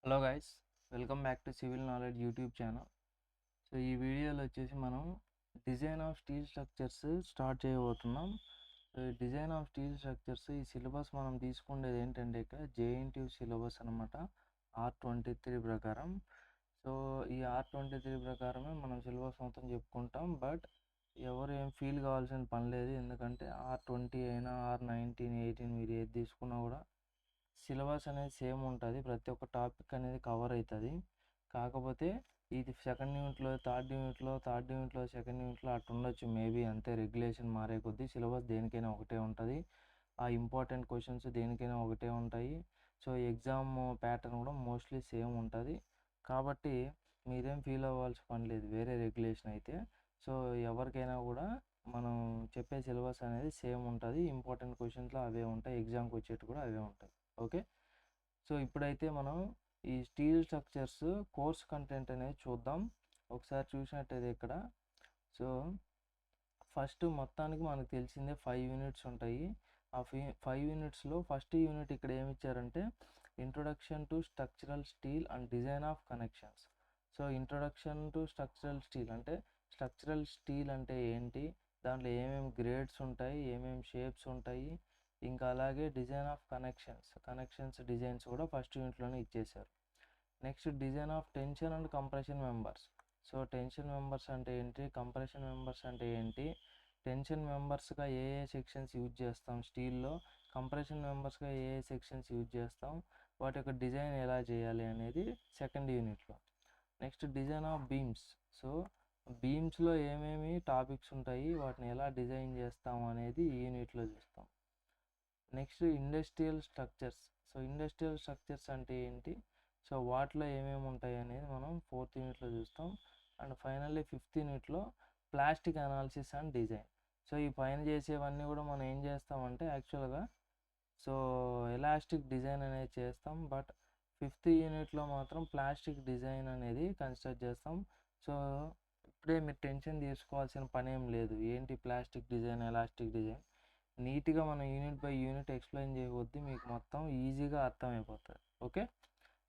Hello guys, welcome back to civil knowledge YouTube channel. So ఈ వీడియోలో వచ్చేసి మనం design of steel structures start చేయబోతున్నాం. సో ఈ డిజైన్ ఆఫ్ స్టీల్ స్ట్రక్చర్స్ ఈ సిలబస్ మనం తీసుకునేది ఏంటంటే ఇక్కడ జేఎన్టీయూ సిలబస్ అనమాట, R23 ప్రకారం. సో ఈ R23 ప్రకారమే మనం సిలబస్ మొత్తం చెప్పుకుంటాం. బట్ ఎవరు ఏం ఫీల్ కావాల్సిన పని లేదు, ఎందుకంటే R20 అయినా R19, 18 మీరు ఏది తీసుకున్నా కూడా సిలబస్ అనేది సేమ్ ఉంటుంది. ప్రతి ఒక్క టాపిక్ అనేది కవర్ అవుతుంది. కాకపోతే ఇది సెకండ్ యూనిట్లో థర్డ్ యూనిట్లో సెకండ్ యూనిట్లో అట్లా ఉండొచ్చు మేబీ, అంతే. రెగ్యులేషన్ మారే కొద్దీ సిలబస్ దేనికైనా ఒకటే ఉంటుంది. ఆ ఇంపార్టెంట్ క్వశ్చన్స్ దేనికైనా ఒకటే ఉంటాయి. సో ఎగ్జామ్ ప్యాటర్న్ కూడా మోస్ట్లీ సేమ్ ఉంటుంది. కాబట్టి మీరేం ఫీల్ అవ్వాల్సిన పని లేదు వేరే రెగ్యులేషన్ అయితే. సో ఎవరికైనా కూడా మనం చెప్పే సిలబస్ అనేది సేమ్ ఉంటుంది. ఇంపార్టెంట్ క్వశ్చన్స్లో అవే ఉంటాయి, ఎగ్జామ్కి వచ్చేటి కూడా అవే ఉంటాయి. ఓకే, సో ఇప్పుడైతే మనం ఈ స్టీల్ స్ట్రక్చర్స్ కోర్స్ కంటెంట్ అనేది చూద్దాం. ఒకసారి చూసినట్టయితే ఇక్కడ సో ఫస్ట్ మొత్తానికి మనకు తెలిసిందే 5 యూనిట్స్ ఉంటాయి. ఆ 5 యూనిట్స్లో ఫస్ట్ యూనిట్ ఇక్కడ ఏమి ఇచ్చారంటే introduction to structural steel and design of connections. So introduction to structural steel అంటే స్ట్రక్చరల్ స్టీల్ అంటే ఏంటి, దాంట్లో ఏమేమి గ్రేడ్స్ ఉంటాయి, ఏమేమి షేప్స్ ఉంటాయి, ఇంకా అలాగే డిజైన్ ఆఫ్ కనెక్షన్స్ డిజైన్స్ కూడా ఫస్ట్ యూనిట్లోనే ఇచ్చేశారు. Next design of tension and compression members. So tension members అంటే ఏంటి, కంప్రెషన్ మెంబర్స్ అంటే ఏంటి, టెన్షన్ మెంబర్స్గా ఏ సెక్షన్స్ యూజ్ చేస్తాం స్టీల్లో, కంప్రెషన్ మెంబర్స్గా ఏ సెక్షన్స్ యూజ్ చేస్తాం, వాటి యొక్క డిజైన్ ఎలా చేయాలి అనేది సెకండ్ యూనిట్లో. Next design of beams. So బీమ్స్లో ఏమేమి టాపిక్స్ ఉంటాయి, వాటిని ఎలా డిజైన్ చేస్తాం అనేది ఈ యూనిట్లో చూస్తాం. Next industrial structures. So industrial structures అంటే ఏంటి, సో వాటిలో ఏమేమి ఉంటాయి అనేది మనం ఫోర్త్ యూనిట్లో చూస్తాం. అండ్ ఫైనల్లీ ఫిఫ్త్ యూనిట్లో plastic analysis and design. So ఈ పైన చేసేవన్నీ కూడా మనం ఏం చేస్తామంటే యాక్చువల్గా సో ఎలాస్టిక్ డిజైన్ అనేది చేస్తాం. బట్ ఫిఫ్త్ యూనిట్లో మాత్రం ప్లాస్టిక్ డిజైన్ అనేది కన్సిడర్ చేస్తాం. సో ఇప్పుడే మీరు టెన్షన్ తీసుకోవాల్సిన పని ఏం లేదు, ఏంటి ప్లాస్టిక్ డిజైన్ ఎలాస్టిక్ డిజైన్, నీట్గా మనం యూనిట్ బై యూనిట్ ఎక్స్ప్లెయిన్ చేయవద్దు, మీకు మొత్తం ఈజీగా అర్థమైపోతుంది. ఓకే,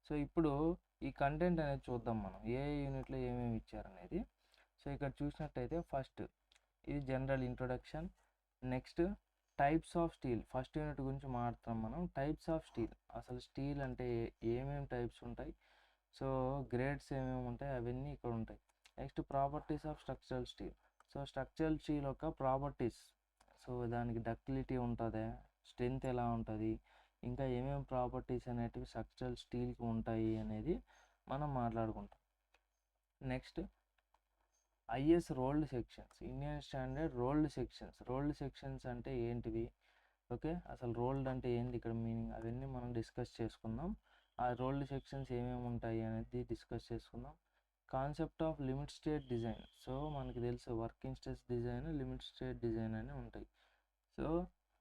సో ఇప్పుడు ఈ కంటెంట్ అనేది చూద్దాం మనం ఏ యూనిట్లో ఏమేమి ఇచ్చారనేది. సో ఇక్కడ చూసినట్టయితే ఫస్ట్ ఇది general introduction. Next types of steel, first unit గురించి మాట్లాడతాం మనం. టైప్స్ ఆఫ్ స్టీల్, అసలు స్టీల్ అంటే ఏమేమి టైప్స్ ఉంటాయి, సో గ్రేడ్స్ ఏమేమి ఉంటాయి అవన్నీ ఇక్కడ ఉంటాయి. Next properties of structural steel. So structural steel యొక్క ప్రాపర్టీస్, సో దానికి డక్టిలిటీ ఉంటుందా, స్ట్రెంత్ ఎలా ఉంటుంది, ఇంకా ఏమేమి ప్రాపర్టీస్ అనేటివి స్ట్రక్చరల్ స్టీల్కి ఉంటాయి అనేది మనం మాట్లాడుకుంటాం. Next is rolled sections, Indian standard rolled sections అంటే ఏంటివి, ఓకే, అసలు రోల్డ్ అంటే ఏంటి ఇక్కడ మీనింగ్, అవన్నీ మనం డిస్కస్ చేసుకుందాం. ఆ రోల్డ్ సెక్షన్స్ ఏమేమి ఉంటాయి అనేది డిస్కస్ చేసుకుందాం. Concept of limit state design. So మనకి తెలుసు working stress design, limit state design అని ఉంటాయి. సో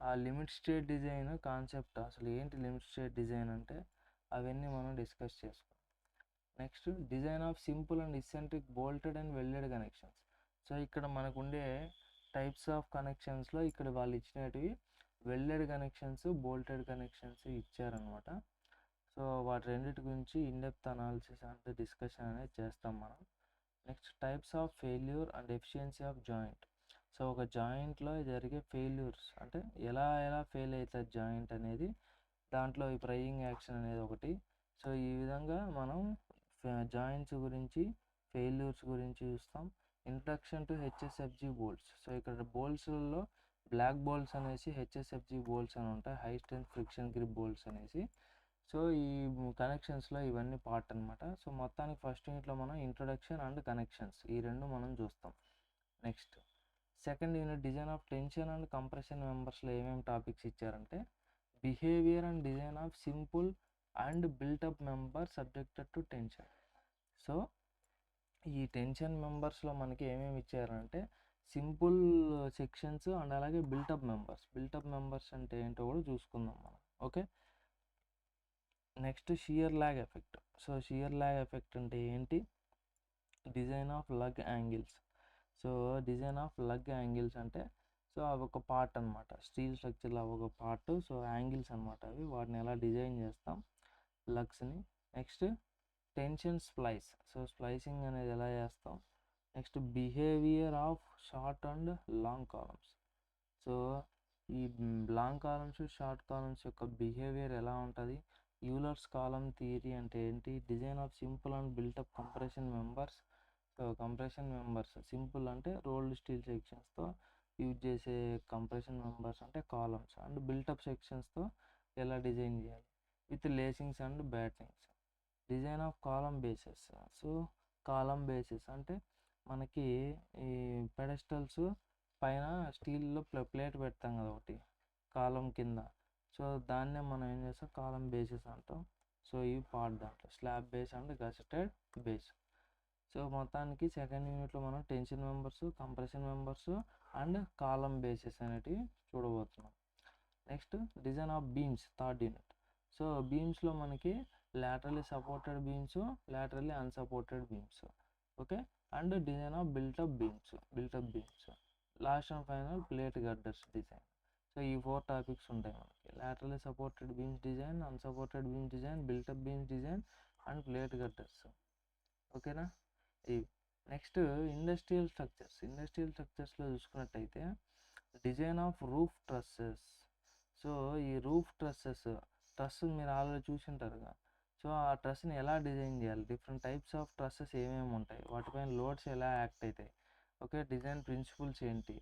ఆ లిమిట్ స్టేట్ డిజైన్ కాన్సెప్ట్, అసలు ఏంటి లిమిట్ స్టేట్ డిజైన్ అంటే అవన్నీ మనం డిస్కస్ చేసుకుందాం. Next design of simple and eccentric bolted and welded connections. So ఇక్కడ మనకు ఉండే టైప్స్ ఆఫ్ కనెక్షన్స్లో ఇక్కడ వాళ్ళు ఇచ్చినవి వెల్డెడ్ కనెక్షన్స్, బోల్టెడ్ కనెక్షన్స్ ఇచ్చారనమాట. సో వాటి రెండింటి గురించి ఇన్డెప్త్ అనాలిసిస్ అంటే డిస్కషన్ అనేది చేస్తాం మనం. Next types of failure and efficiency of joint. So ఒక జాయింట్లో జరిగే ఫెయిల్యూర్స్ అంటే ఎలా ఫెయిల్ అవుతుంది జాయింట్ అనేది, దాంట్లో ఈ ప్రైయింగ్ యాక్షన్ అనేది ఒకటి. సో ఈ విధంగా మనం జాయింట్స్ గురించి, ఫెయిల్యూర్స్ గురించి చూస్తాం. Introduction to HSFG bolts. So ఇక్కడ బోల్ట్స్లో బ్లాక్ బోల్ట్స్ అనేసి హెచ్ఎస్ఎఫ్జి బోల్ట్స్ అని ఉంటాయి, high strength friction grip bolts అనేసి. సో ఈ కనెక్షన్స్లో ఇవన్నీ పార్ట్ అనమాట. సో మొత్తానికి ఫస్ట్ యూనిట్లో మనం ఇంట్రొడక్షన్ అండ్ కనెక్షన్స్ ఈ రెండు మనం చూస్తాం. Next second unit design of tension and compression మెంబర్స్లో ఏమేమి టాపిక్స్ ఇచ్చారంటే behaviour and design of simple and built up member subjected to tension. So ఈ టెన్షన్ మెంబర్స్లో మనకి ఏమేమి ఇచ్చారంటే సింపుల్ సెక్షన్స్ అండ్ అలాగే బిల్టప్ మెంబర్స్ అంటే ఏంటో కూడా చూసుకుందాం మనం. Okay, next shear lag effect. So shear lag effect అంటే ఏంటి, design of lug angles. So design of lug angles అంటే సో అవి ఒక పార్ట్ అనమాట, స్టీల్ స్ట్రక్చర్లో అవి ఒక పార్ట్. సో యాంగిల్స్ అనమాట అవి, వాటిని ఎలా డిజైన్ చేస్తాం లగ్స్ని. Next tension splice. So splicing అనేది ఎలా చేస్తాం. Next behaviour of short and long columns. So ఈ లాంగ్ కాలమ్స్ షార్ట్ కాలమ్స్ యొక్క బిహేవియర్ ఎలా ఉంటుంది. యూలర్స్ కాలమ్ థియరీ అంటే ఏంటి. Design of simple and built up compression members. So compression members simple అంటే రోల్డ్ స్టీల్ సెక్షన్స్తో యూజ్ చేసే కంప్రెషన్ మెంబర్స్ అంటే కాలమ్స్. అండ్ బిల్టప్ సెక్షన్స్తో ఎలా డిజైన్ చేయాలి with lacings and battings. Design of column bases. So column bases అంటే మనకి ఈ పెడెస్టల్స్ పైన స్టీల్లో ప్లేట్ పెడతాం కదా ఒకటి కాలం కింద. సో దాన్నే మనం ఏం చేస్తాం కాలం బేసెస్ అంటాం. సో ఇవి పార్ట్ దాంట్లో slab base and gusseted base. So మొత్తానికి సెకండ్ యూనిట్లో మనం tension members, compression members and column bases అనేటివి చూడబోతున్నాం. Next design of beams third unit. So బీమ్స్లో మనకి laterally supported beams, laterally unsupported beams. Okay. And design of built up beams. Last and final plate girders design. So ఈ 4 topics ఉంటాయి మనకి. laterally supported beams design, unsupported beams design, built-up beams design and plate girders. ఓకేనా. Next industrial స్ట్రక్చర్స్లో చూసుకున్నట్టయితే design of roof trusses. So ఈ roof truss మీరు already చూసింటారు కదా. సో ఆ ట్రస్ని ఎలా డిజైన్ చేయాలి, డిఫరెంట్ టైప్స్ ఆఫ్ ట్రస్సెస్ ఏమేమి ఉంటాయి, వాటిపైన లోడ్స్ ఎలా యాక్ట్ అవుతాయి, ఓకే, డిజైన్ ప్రిన్సిపల్స్ ఏంటి.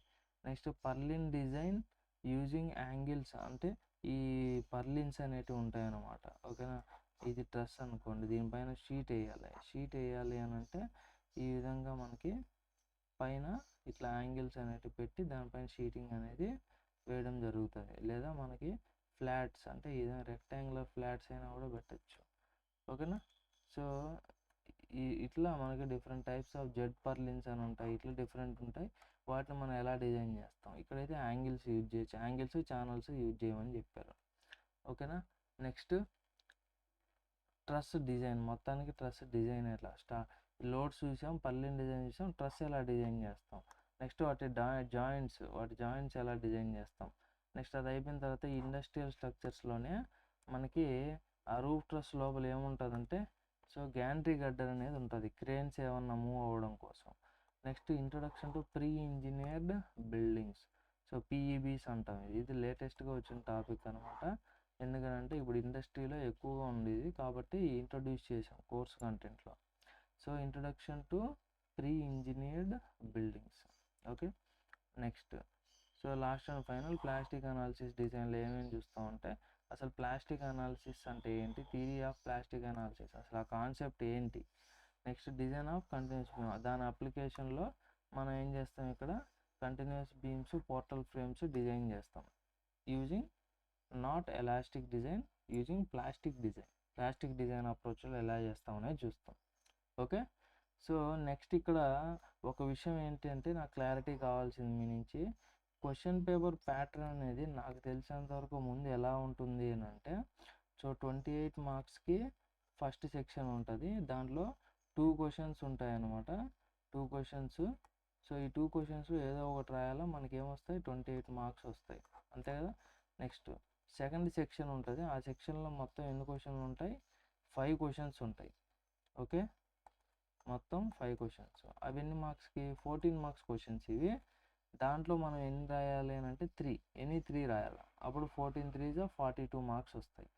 Next purlin design using angles. అంటే ఈ పర్లిన్స్ అనేటివి ఉంటాయి అన్నమాట. ఓకేనా. ఇది ట్రస్ అనుకోండి, దీనిపైన షీట్ వేయాలి అని అంటే ఈ విధంగా మనకి పైన ఇట్లా యాంగిల్స్ అనేటివి పెట్టి దానిపైన షీటింగ్ అనేది వేయడం జరుగుతుంది. లేదా మనకి ఫ్లాట్స్ అంటే ఏదైనా రెక్టాంగులర్ ఫ్లాట్స్ అయినా కూడా పెట్టచ్చు. ఓకేనా. సో ఇట్లా మనకి డిఫరెంట్ టైప్స్ ఆఫ్ జెడ్ పర్లిన్స్ అని ఉంటాయి. ఇట్లా డిఫరెంట్ ఉంటాయి. వాటిని మనం ఎలా డిజైన్ చేస్తాం. ఇక్కడైతే యాంగిల్స్ యూజ్ చేయొచ్చు, యాంగిల్స్ ఛానల్స్ యూజ్ చేయమని చెప్పారు. ఓకేనా. Next truss design. మొత్తానికి ట్రస్ డిజైన్ ఎట్లా లోడ్స్ చూసాం, పర్లిన్ డిజైన్ చూసాం, ట్రస్ ఎలా డిజైన్ చేస్తాం. నెక్స్ట్ వాటి జాయింట్స్ ఎలా డిజైన్ చేస్తాం. నెక్స్ట్ అది అయిపోయిన తర్వాత ఇండస్ట్రియల్ స్ట్రక్చర్స్లోనే మనకి ఆ రూఫ్ ట్రస్ లోపల ఏముంటుందంటే సో గ్యాంట్రీ గడ్డర్ అనేది ఉంటుంది, క్రేన్స్ ఏమన్నా మూవ్ అవ్వడం కోసం. Next introduction to pre engineered buildings. So PEBs అంటాం. ఇది లేటెస్ట్గా వచ్చిన టాపిక్ అనమాట. ఎందుకంటే ఇప్పుడు ఇండస్ట్రీలో ఎక్కువగా ఉండేది కాబట్టి ఇంట్రొడ్యూస్ చేసాం కోర్స్ కంటెంట్లో. So introduction to pre engineered buildings. Okay. Next so last and final plastic analysis డిజైన్లో ఏమేమి చూస్తామంటే అసలు ప్లాస్టిక్ అనాలిసిస్ అంటే ఏంటి, థియరీ ఆఫ్ ప్లాస్టిక్ అనాలిసిస్ అసలు ఆ కాన్సెప్ట్ ఏంటి. Next design of continuous beam, దాని అప్లికేషన్లో మనం ఏం చేస్తాం, ఇక్కడ continuous beams, portal frames design చేస్తాం using not elastic design, using plastic design అప్రోచ్లో ఎలా చేస్తాం అనేది చూస్తాం. ఓకే. సో నెక్స్ట్ ఇక్కడ ఒక విషయం ఏంటంటే నాకు క్లారిటీ కావాల్సింది మీ నుంచి. క్వశ్చన్ పేపర్ ప్యాటర్న్ అనేది నాకు తెలిసినంత వరకు ముందు ఎలా ఉంటుంది అని అంటే సో 28 మార్క్స్కి ఫస్ట్ సెక్షన్ ఉంటుంది. దాంట్లో 2 క్వశ్చన్స్ ఉంటాయి అన్నమాట. 2 క్వశ్చన్స్. సో ఈ 2 క్వశ్చన్స్ ఏదో ఒకటి రాయాలో మనకి ఏమొస్తాయి 28 మార్క్స్ వస్తాయి, అంతే కదా. నెక్స్ట్ సెకండ్ సెక్షన్ ఉంటుంది. ఆ సెక్షన్లో మొత్తం ఎన్ని క్వశ్చన్లు ఉంటాయి, 5 క్వశ్చన్స్ ఉంటాయి. ఓకే. మొత్తం 5 క్వశ్చన్స్. అవి ఎన్ని మార్క్స్కి 14 మార్క్స్ క్వశ్చన్స్ ఇవి. దాంట్లో మనం ఎన్ని రాయాలి అని అంటే 3, ఎనీ 3 రాయాలి. అప్పుడు 14 3 42 మార్క్స్ వస్తాయి.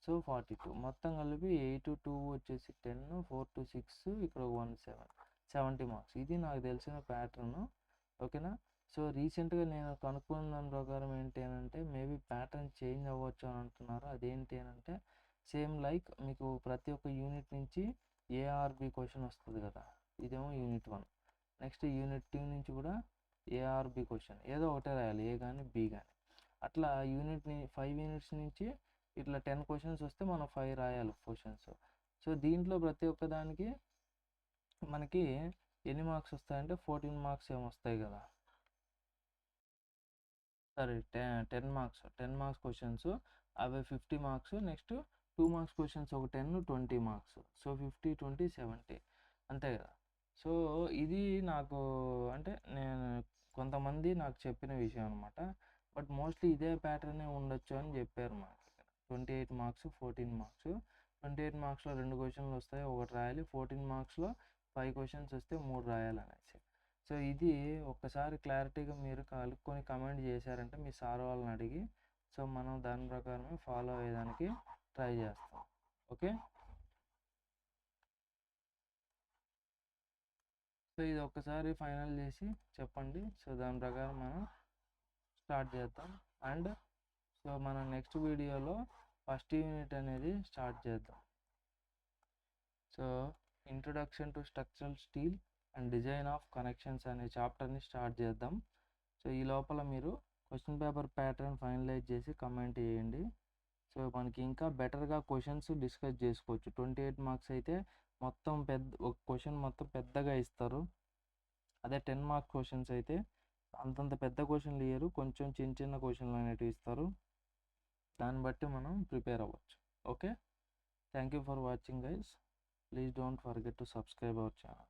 సో 42 మొత్తం కలిపి 8 2 వచ్చేసి 10, 4 2 6, ఇక్కడ 1 7, 70 మార్క్స్. ఇది నాకు తెలిసిన ప్యాటర్న్. ఓకేనా. సో రీసెంట్గా నేను కనుక్కున్న దాని ప్రకారం ఏంటి అని అంటే మేబీ ప్యాటర్న్ చేంజ్ అవ్వచ్చు అని అంటున్నారు. అదేంటి అని అంటే సేమ్ లైక్ మీకు ప్రతి ఒక్క యూనిట్ నుంచి ఏఆర్బి క్వశ్చన్ వస్తుంది కదా, ఇదేమో యూనిట్ 1. నెక్స్ట్ యూనిట్ 2 నుంచి కూడా ఏఆర్బి క్వశ్చన్ ఏదో ఒకటే రాయాలి, ఏ కానీ బి కానీ. అట్లా 5 యూనిట్స్ నుంచి ఇట్లా 10 క్వశ్చన్స్ వస్తే మనం 5 రాయాలి క్వశ్చన్స్. సో దీంట్లో ప్రతి ఒక్క దానికి మనకి ఎన్ని మార్క్స్ వస్తాయంటే 14 మార్క్స్ ఏమో వస్తాయి కదా. సరే 10 మార్క్స్ క్వశ్చన్స్, అవి 50 మార్క్స్. నెక్స్ట్ 2 మార్క్స్ క్వశ్చన్స్ ఒక 10 20 మార్క్స్. సో 50 20 70 అంతే కదా. సో ఇది నాకు అంటే నేను కొంతమంది నాకు చెప్పిన విషయం అనమాట. బట్ మోస్ట్లీ ఇదే ప్యాటర్నే ఉండొచ్చు అని చెప్పారు మనకి. 28 మార్క్స్ 14 మార్క్స్ 28 మార్క్స్‌లో 2 క్వెషన్‌లు వస్తాయి. ఒకటి రాయాలి. 14 మార్క్స్‌లో 5 క్వెషన్స్ వస్తే 3 రాయాలనేసి. సో, ఇది ఒక్కసారి క్లారిటీగా మీరు కనుక్కొని కమెంట్ చేశారంటే మీ సార్ వాళ్ళని అడిగి, సో, మనం దాని ప్రకారమే ఫాలో అయ్యేదానికి ట్రై చేస్తాం. ఓకే. సో, ఇది ఒక్కసారి ఫైనల్ చేసి చెప్పండి. సో, దాని ప్రకారం మనం స్టార్ట్ చేద్దాం. అండ్ సో, మనం నెక్స్ట్ వీడియోలో ఫస్ట్ యూనిట్ అనేది స్టార్ట్ చేద్దాం. So, introduction to structural steel and design of connections అనే చాప్టర్ని స్టార్ట్ చేద్దాం. సో, ఈ లోపల మీరు క్వశ్చన్ పేపర్ ప్యాటర్న్ ఫైనలైజ్ చేసి కమెంట్ చేయండి. సో, మనకి ఇంకా బెటర్‌గా క్వశ్చన్స్ డిస్కస్ చేసుకోవచ్చు. 28 మార్క్స్ అయితే మొత్తం ఒక క్వశ్చన్ మొత్తం పెద్దగా ఇస్తారు. అదే 10 మార్క్స్ క్వశ్చన్స్ అయితే అంతంత పెద్ద క్వశ్చన్లు ఇయ్యరు. కొంచెం చిన్న చిన్న క్వశ్చన్లు అనేటివి ఇస్తారు. దాన్ని బట్టి మనం ప్రిపేర్ అవ్వచ్చు. Okay. Thank you for watching guys. Please don't forget to subscribe our channel.